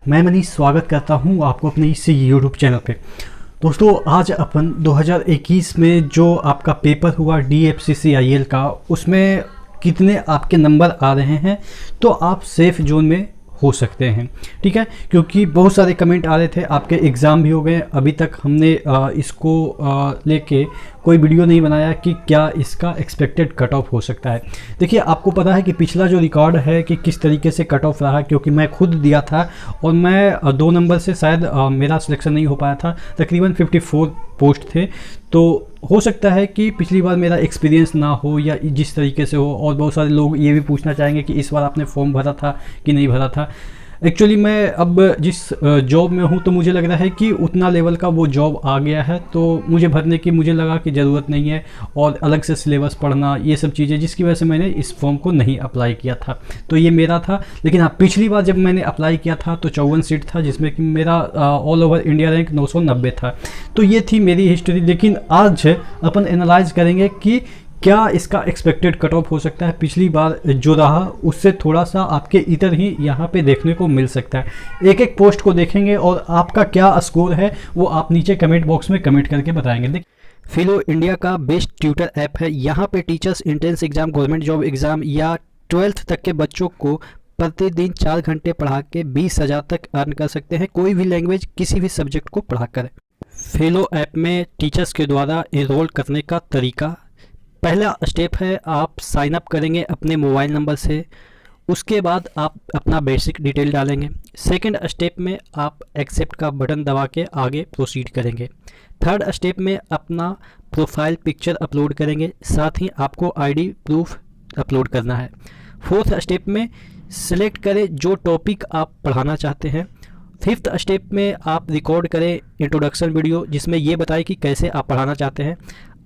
मैं मनीष स्वागत करता हूं आपको अपने इस यूट्यूब चैनल पे। दोस्तों आज अपन 2021 में जो आपका पेपर हुआ DFCCIL का, उसमें कितने आपके नंबर आ रहे हैं तो आप सेफ जोन में हो सकते हैं। ठीक है, क्योंकि बहुत सारे कमेंट आ रहे थे, आपके एग्ज़ाम भी हो गए, अभी तक हमने इसको लेके कोई वीडियो नहीं बनाया कि क्या इसका एक्सपेक्टेड कट ऑफ हो सकता है। देखिए, आपको पता है कि पिछला जो रिकॉर्ड है कि किस तरीके से कट ऑफ रहा, क्योंकि मैं खुद दिया था और मैं 2 नंबर से शायद मेरा सिलेक्शन नहीं हो पाया था। तकरीबन 54 पोस्ट थे, तो हो सकता है कि पिछली बार मेरा एक्सपीरियंस ना हो या जिस तरीके से हो। और बहुत सारे लोग ये भी पूछना चाहेंगे कि इस बार आपने फॉर्म भरा था कि नहीं भरा था। एक्चुअली मैं अब जिस जॉब में हूँ तो मुझे लग रहा है कि उतना लेवल का वो जॉब आ गया है, तो मुझे भरने की मुझे लगा कि ज़रूरत नहीं है और अलग से सिलेबस पढ़ना, ये सब चीज़ें, जिसकी वजह से मैंने इस फॉर्म को नहीं अप्लाई किया था। तो ये मेरा था। लेकिन हाँ, पिछली बार जब मैंने अप्लाई किया था तो 54 सीट था, जिसमें कि मेरा ऑल ओवर इंडिया रैंक 990 था। तो ये थी मेरी हिस्ट्री। लेकिन आज अपन एनालाइज करेंगे कि क्या इसका एक्सपेक्टेड कट ऑफ हो सकता है। पिछली बार जो रहा उससे थोड़ा सा आपके इधर ही यहाँ पे देखने को मिल सकता है। एक एक पोस्ट को देखेंगे और आपका क्या स्कोर है वो आप नीचे कमेंट बॉक्स में कमेंट करके बताएंगे। देखिए, फिलो इंडिया का बेस्ट ट्यूटर ऐप है। यहाँ पे teachers entrance exam, government job exam या 12th तक के बच्चों को प्रतिदिन 4 घंटे पढ़ा के 20,000 तक अर्न कर सकते हैं, कोई भी लैंग्वेज किसी भी सब्जेक्ट को पढ़ाकर। फिलो ऐप में टीचर्स के द्वारा एनरोल करने का तरीका, पहला स्टेप है आप साइन अप करेंगे अपने मोबाइल नंबर से, उसके बाद आप अपना बेसिक डिटेल डालेंगे। सेकंड स्टेप में आप एक्सेप्ट का बटन दबा के आगे प्रोसीड करेंगे। थर्ड स्टेप में अपना प्रोफाइल पिक्चर अपलोड करेंगे, साथ ही आपको आईडी प्रूफ अपलोड करना है। फोर्थ स्टेप में सिलेक्ट करें जो टॉपिक आप पढ़ाना चाहते हैं। फिफ्थ स्टेप में आप रिकॉर्ड करें इंट्रोडक्शन वीडियो, जिसमें ये बताएं कि कैसे आप पढ़ाना चाहते हैं।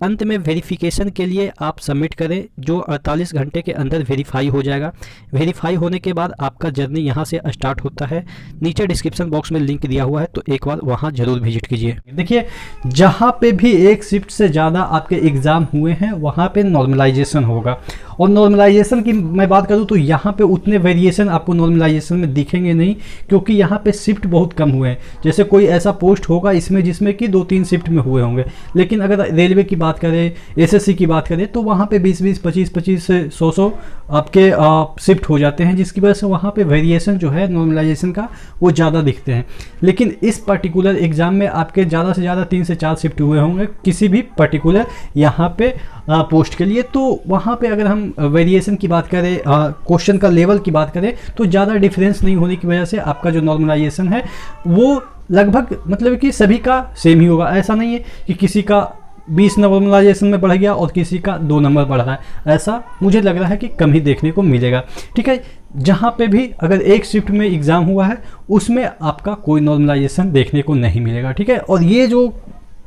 अंत में वेरिफिकेशन के लिए आप सबमिट करें, जो 48 घंटे के अंदर वेरीफाई हो जाएगा। वेरीफाई होने के बाद आपका जर्नी यहाँ से स्टार्ट होता है। नीचे डिस्क्रिप्शन बॉक्स में लिंक दिया हुआ है, तो एक बार वहाँ जरूर विजिट कीजिए। देखिए, जहाँ पे भी एक शिफ्ट से ज़्यादा आपके एग्ज़ाम हुए हैं वहाँ पे नॉर्मलाइजेशन होगा। और नॉर्मलाइजेशन की मैं बात करूँ तो यहाँ पे उतने वेरिएशन आपको नॉर्मलाइजेशन में दिखेंगे नहीं, क्योंकि यहाँ पे शिफ्ट बहुत कम हुए हैं। जैसे कोई ऐसा पोस्ट होगा इसमें जिसमें कि 2-3 शिफ्ट में हुए होंगे, लेकिन अगर रेलवे की बात करें, SSC की बात करें, तो वहाँ पे 20-20, 25-25 से 100 आपके शिफ्ट हो जाते हैं, जिसकी वजह से वहाँ पे वेरिएशन जो है नॉर्मलाइजेशन का वो ज़्यादा दिखते हैं। लेकिन इस पर्टिकुलर एग्ज़ाम में आपके ज़्यादा से ज़्यादा 3 से 4 शिफ्ट हुए होंगे किसी भी पर्टिकुलर यहाँ पे पोस्ट के लिए। तो वहाँ पे अगर हम वेरिएशन की बात करें, क्वेश्चन का लेवल की बात करें, तो ज़्यादा डिफरेंस नहीं होने की वजह से आपका जो नॉर्मलाइजेशन है वो लगभग मतलब कि सभी का सेम ही होगा। ऐसा नहीं है कि किसी का 20 नॉर्मलाइजेशन में बढ़ गया और किसी का 2 नंबर बढ़ रहा है। ऐसा मुझे लग रहा है कि कम ही देखने को मिलेगा। ठीक है, जहाँ पे भी अगर एक शिफ्ट में एग्ज़ाम हुआ है उसमें आपका कोई नॉर्मलाइजेशन देखने को नहीं मिलेगा। ठीक है, और ये जो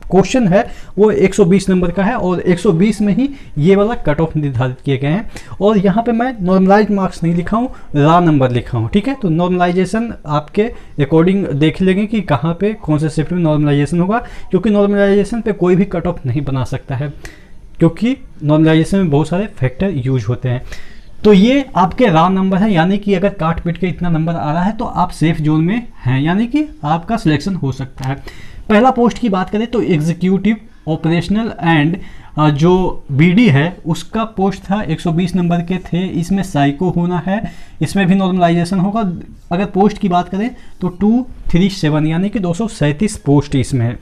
क्वेश्चन है वो 120 नंबर का है और 120 में ही ये वाला कट ऑफ निर्धारित किए गए हैं। और यहाँ पे मैं नॉर्मलाइज मार्क्स नहीं लिखा हूँ, रा नंबर लिखा हूँ। ठीक है, तो नॉर्मलाइजेशन आपके अकॉर्डिंग देख लेंगे कि कहाँ पे कौन से शिफ्ट में नॉर्मलाइजेशन होगा, क्योंकि नॉर्मलाइजेशन पे कोई भी कट ऑफ नहीं बना सकता है, क्योंकि नॉर्मलाइजेशन में बहुत सारे फैक्टर यूज होते हैं। तो ये आपके रा नंबर है, यानी कि अगर काट पीट के इतना नंबर आ रहा है तो आप सेफ जोन में हैं, यानी कि आपका सिलेक्शन हो सकता है। पहला पोस्ट की बात करें तो एग्जीक्यूटिव ऑपरेशनल एंड जो BD है उसका पोस्ट था, 120 नंबर के थे। इसमें साइको होना है, इसमें भी नॉर्मलाइजेशन होगा। अगर पोस्ट की बात करें तो 237 यानी कि 237 पोस्ट इसमें है।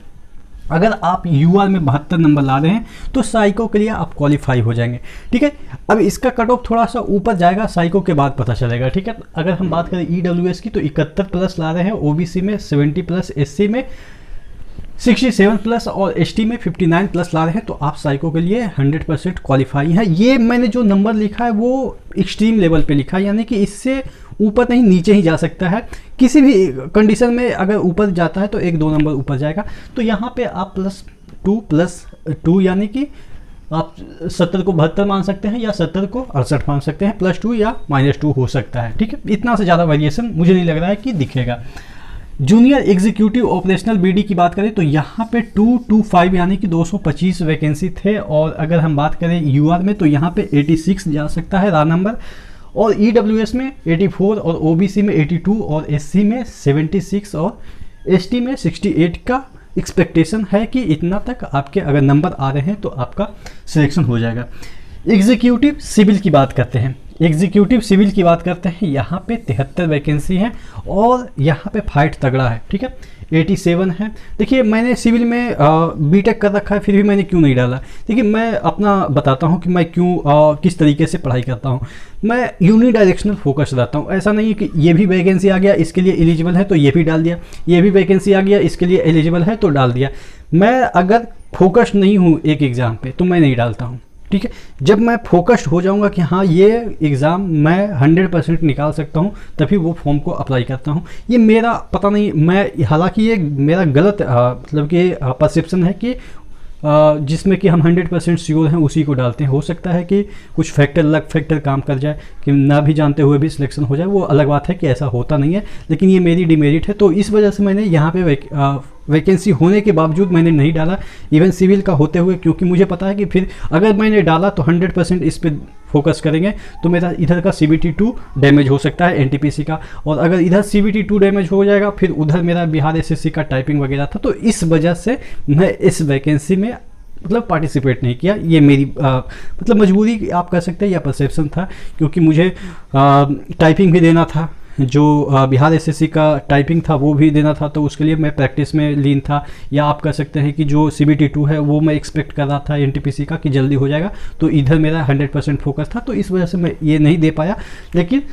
अगर आप UR में 72 नंबर ला रहे हैं तो साइको के लिए आप क्वालिफाई हो जाएंगे। ठीक है, अब इसका कट ऑफ थोड़ा सा ऊपर जाएगा, साइको के बाद पता चलेगा। ठीक है, अगर हम बात करें EWS की तो 71 प्लस ला रहे हैं, OBC में 70 प्लस, SC में 67 प्लस और ST में 59 प्लस ला रहे हैं, तो आप साइको के लिए 100% क्वालिफाई हैं। ये मैंने जो नंबर लिखा है वो एक्सट्रीम लेवल पे लिखा है, यानी कि इससे ऊपर नहीं नीचे ही जा सकता है। किसी भी कंडीशन में अगर ऊपर जाता है तो 1-2 नंबर ऊपर जाएगा। तो यहाँ पे आप +2 यानी कि आप 70 को 72 मान सकते हैं या 70 को 68 मान सकते हैं, +2 या -2 हो सकता है। ठीक है, इतना से ज़्यादा वेरिएशन मुझे नहीं लग रहा है कि दिखेगा। जूनियर एग्जीक्यूटिव ऑपरेशनल BD की बात करें तो यहाँ पे 225 यानी कि 225 वैकेंसी थे। और अगर हम बात करें UR में तो यहाँ पे 86 जा सकता है रा नंबर। और EWS में 84 और OBC में 82 और SC में 76 और ST में 68 का एक्सपेक्टेशन है कि इतना तक आपके अगर नंबर आ रहे हैं तो आपका सिलेक्शन हो जाएगा। एग्जीक्यूटिव सिविल की बात करते हैं। एग्जीक्यूटिव सिविल की बात करते हैं, यहाँ पे 73 वैकेंसी है और यहाँ पे फाइट तगड़ा है, ठीक है। 87 है। देखिए मैंने सिविल में बीटेक कर रखा है, फिर भी मैंने क्यों नहीं डाला। देखिए मैं अपना बताता हूँ कि मैं क्यों किस तरीके से पढ़ाई करता हूँ। मैं यूनिडायरेक्शनल फोकस रहता हूँ। ऐसा नहीं है कि ये भी वैकेंसी आ गया इसके लिए एलिजिबल है तो ये भी डाल दिया, ये भी वैकेंसी आ गया इसके लिए एलिजिबल है तो डाल दिया। मैं अगर फोकस नहीं हूँ एक एग्ज़ाम पे तो मैं नहीं डालता हूँ, ठीक है। जब मैं फोकस्ड हो जाऊंगा कि हाँ ये एग्ज़ाम मैं 100% निकाल सकता हूँ तभी वो फॉर्म को अप्लाई करता हूँ। ये मेरा पता नहीं, मैं हालांकि ये मेरा गलत मतलब कि परसेप्शन है कि जिसमें कि हम 100% श्योर हैं उसी को डालते हैं। हो सकता है कि कुछ फैक्टर लक फैक्टर काम कर जाए कि ना भी जानते हुए भी सिलेक्शन हो जाए, वो अलग बात है कि ऐसा होता नहीं है, लेकिन ये मेरी डिमेरिट है। तो इस वजह से मैंने यहाँ पे वैकेंसी होने के बावजूद मैंने नहीं डाला इवन सिविल का होते हुए, क्योंकि मुझे पता है कि फिर अगर मैंने डाला तो 100% इस पर फोकस करेंगे तो मेरा इधर का CBT2 डैमेज हो सकता है NTPC का, और अगर इधर CBT2 डैमेज हो जाएगा फिर उधर मेरा बिहार SSC का टाइपिंग वगैरह था। तो इस वजह से मैं इस वैकेंसी में मतलब पार्टिसिपेट नहीं किया। ये मेरी मतलब मजबूरी आप कह सकते हैं या परसेप्शन था, क्योंकि मुझे टाइपिंग भी देना था, जो बिहार SSC का टाइपिंग था वो भी देना था, तो उसके लिए मैं प्रैक्टिस में लीन था। या आप कह सकते हैं कि जो CBT2 है वो मैं एक्सपेक्ट कर रहा था NTPC का कि जल्दी हो जाएगा, तो इधर मेरा 100% फोकस था, तो इस वजह से मैं ये नहीं दे पाया, लेकिन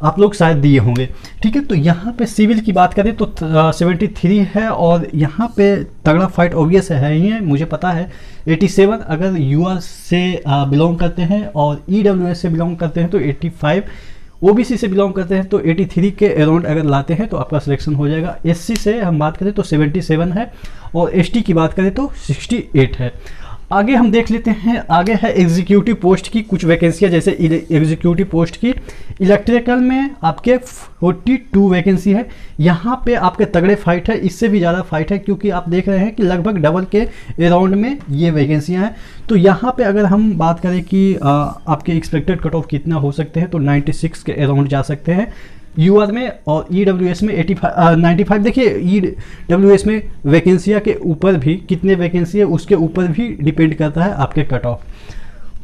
आप लोग शायद दिए होंगे, ठीक है। तो यहाँ पे सिविल की बात करें तो 73 है और यहाँ पे तगड़ा फाइट ऑब्वियस है ही है, मुझे पता है। 87 अगर UR से बिलोंग करते हैं और EWS से बिलोंग करते हैं तो 85, OBC से बिलोंग करते हैं तो 83 के अराउंड अगर लाते हैं तो आपका सिलेक्शन हो जाएगा। SC से हम बात करें तो 77 है और ST की बात करें तो 68 है। आगे हम देख लेते हैं, आगे है एग्जीक्यूटिव पोस्ट की कुछ वैकेंसियाँ, जैसे एग्जीक्यूटिव पोस्ट की इलेक्ट्रिकल में आपके 42 वैकेंसी है। यहाँ पे आपके तगड़े फाइट है, इससे भी ज़्यादा फाइट है, क्योंकि आप देख रहे हैं कि लगभग डबल के अराउंड में ये वैकेंसियाँ हैं। तो यहाँ पे अगर हम बात करें कि आपके एक्सपेक्टेड कट ऑफ कितना हो सकते हैं तो 96 के अराउंड जा सकते हैं UR में, और EWS में 95। देखिए EWS में वैकेंसियाँ के ऊपर भी कितने वैकेंसी है उसके ऊपर भी डिपेंड करता है आपके कट ऑफ।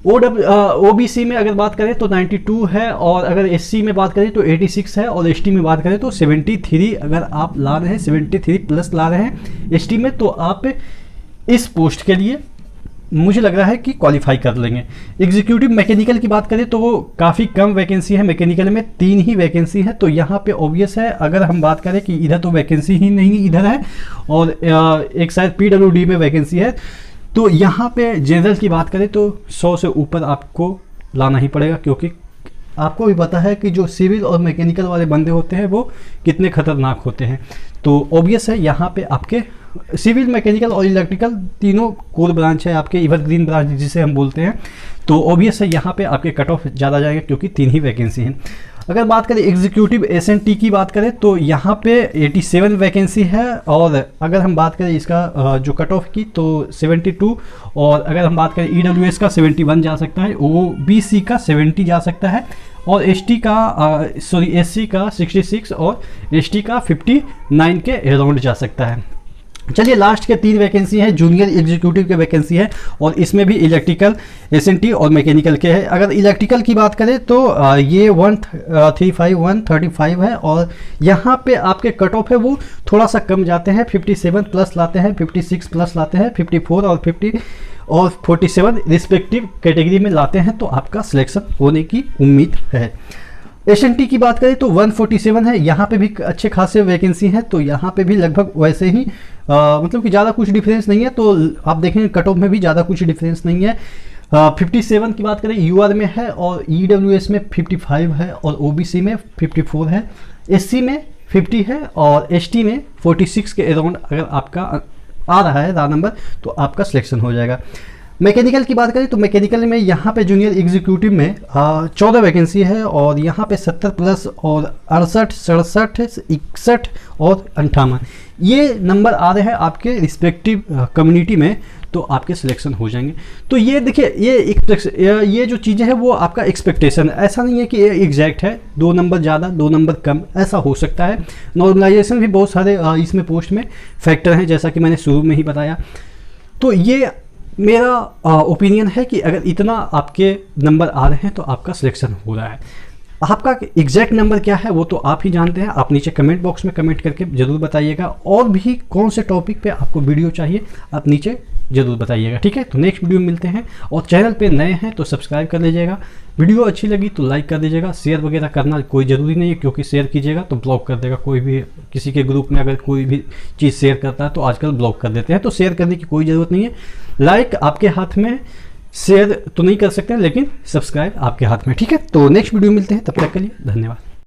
OBC में अगर बात करें तो 92 है, और अगर SC में बात करें तो 86 है, और ST में बात करें तो 73 अगर आप ला रहे हैं, 73 प्लस ला रहे हैं ST में, तो आप इस पोस्ट के लिए मुझे लग रहा है कि क्वालिफाई कर लेंगे। एग्जीक्यूटिव मैकेनिकल की बात करें तो वो काफ़ी कम वैकेंसी है, मैकेनिकल में 3 ही वैकेंसी है, तो यहाँ पे ऑब्वियस है। अगर हम बात करें कि इधर तो वैकेंसी ही नहीं इधर है, और एक शायद PWD में वैकेंसी है, तो यहाँ पे जनरल की बात करें तो 100 से ऊपर आपको लाना ही पड़ेगा, क्योंकि आपको भी पता है कि जो सिविल और मैकेनिकल वाले बंदे होते हैं वो कितने खतरनाक होते हैं। तो ऑब्वियस है यहाँ पे आपके सिविल, मैकेनिकल और इलेक्ट्रिकल तीनों कोर ब्रांच है, आपके एवरग्रीन ब्रांच जिसे हम बोलते हैं, तो ऑब्वियस है यहाँ पे आपके कट ऑफ ज़्यादा जाएगा, क्योंकि 3 ही वैकेंसी हैं। अगर बात करें एग्जीक्यूटिव SNT की बात करें तो यहाँ पे 87 वैकेंसी है, और अगर हम बात करें इसका जो कट ऑफ की तो 72, और अगर हम बात करें EWS का 71 जा सकता है, OBC का 70 जा सकता है, और SC का 66 और ST का 59 के अराउंड जा सकता है। चलिए लास्ट के 3 वैकेंसी है, जूनियर एग्जीक्यूटिव के वैकेंसी है, और इसमें भी इलेक्ट्रिकल, SNT और मैकेनिकल के है। अगर इलेक्ट्रिकल की बात करें तो ये 135 135 है, और यहाँ पे आपके कट ऑफ है वो थोड़ा सा कम जाते हैं, 57 प्लस लाते हैं, 56 प्लस लाते हैं, 54 और 50 और 47 रिस्पेक्टिव कैटेगरी में लाते हैं, तो आपका सिलेक्शन होने की उम्मीद है। SNT की बात करें तो 147 है, यहाँ पे भी अच्छे खासे वैकेंसी हैं, तो यहाँ पे भी लगभग वैसे ही मतलब कि ज़्यादा कुछ डिफरेंस नहीं है, तो आप देखेंगे कट ऑफ में भी ज़्यादा कुछ डिफरेंस नहीं है। 57 की बात करें UR में है, और EWS में 55 है, और OBC में 54 है, SC में 50 है, और ST में 46 के अराउंड अगर आपका आ रहा है नंबर तो आपका सिलेक्शन हो जाएगा। मैकेनिकल की बात करें तो मैकेनिकल में यहाँ पे जूनियर एग्जीक्यूटिव में 14 वैकेंसी है और यहाँ पे 70 प्लस और 68, 67, 61 और 58 ये नंबर आ रहे हैं आपके रिस्पेक्टिव कम्युनिटी में, तो आपके सिलेक्शन हो जाएंगे। तो ये देखिए ये जो चीज़ें हैं वो आपका एक्सपेक्टेशन है, ऐसा नहीं है कि ये एग्जैक्ट है, 2 नंबर ज़्यादा 2 नंबर कम ऐसा हो सकता है। नॉर्मलाइजेशन भी बहुत सारे इसमें पोस्ट में फैक्टर हैं, जैसा कि मैंने शुरू में ही बताया। तो ये मेरा ओपिनियन है कि अगर इतना आपके नंबर आ रहे हैं तो आपका सिलेक्शन हो रहा है। आपका एग्जैक्ट नंबर क्या है वो तो आप ही जानते हैं, आप नीचे कमेंट बॉक्स में कमेंट करके ज़रूर बताइएगा। और भी कौन से टॉपिक पे आपको वीडियो चाहिए आप नीचे ज़रूर बताइएगा, ठीक है। तो नेक्स्ट वीडियो में मिलते हैं, और चैनल पे नए हैं तो सब्सक्राइब कर लीजिएगा। वीडियो अच्छी लगी तो लाइक कर दीजिएगा, शेयर वगैरह करना कोई ज़रूरी नहीं है, क्योंकि शेयर कीजिएगा तो ब्लॉक कर देगा कोई भी, किसी के ग्रुप में अगर कोई भी चीज़ शेयर करता है तो आजकल ब्लॉक कर देते हैं, तो शेयर करने की कोई ज़रूरत नहीं है। लाइक आपके हाथ में, शेयर तो नहीं कर सकते लेकिन सब्सक्राइब आपके हाथ में, ठीक है। तो नेक्स्ट वीडियो मिलते हैं, तब तक के लिए धन्यवाद।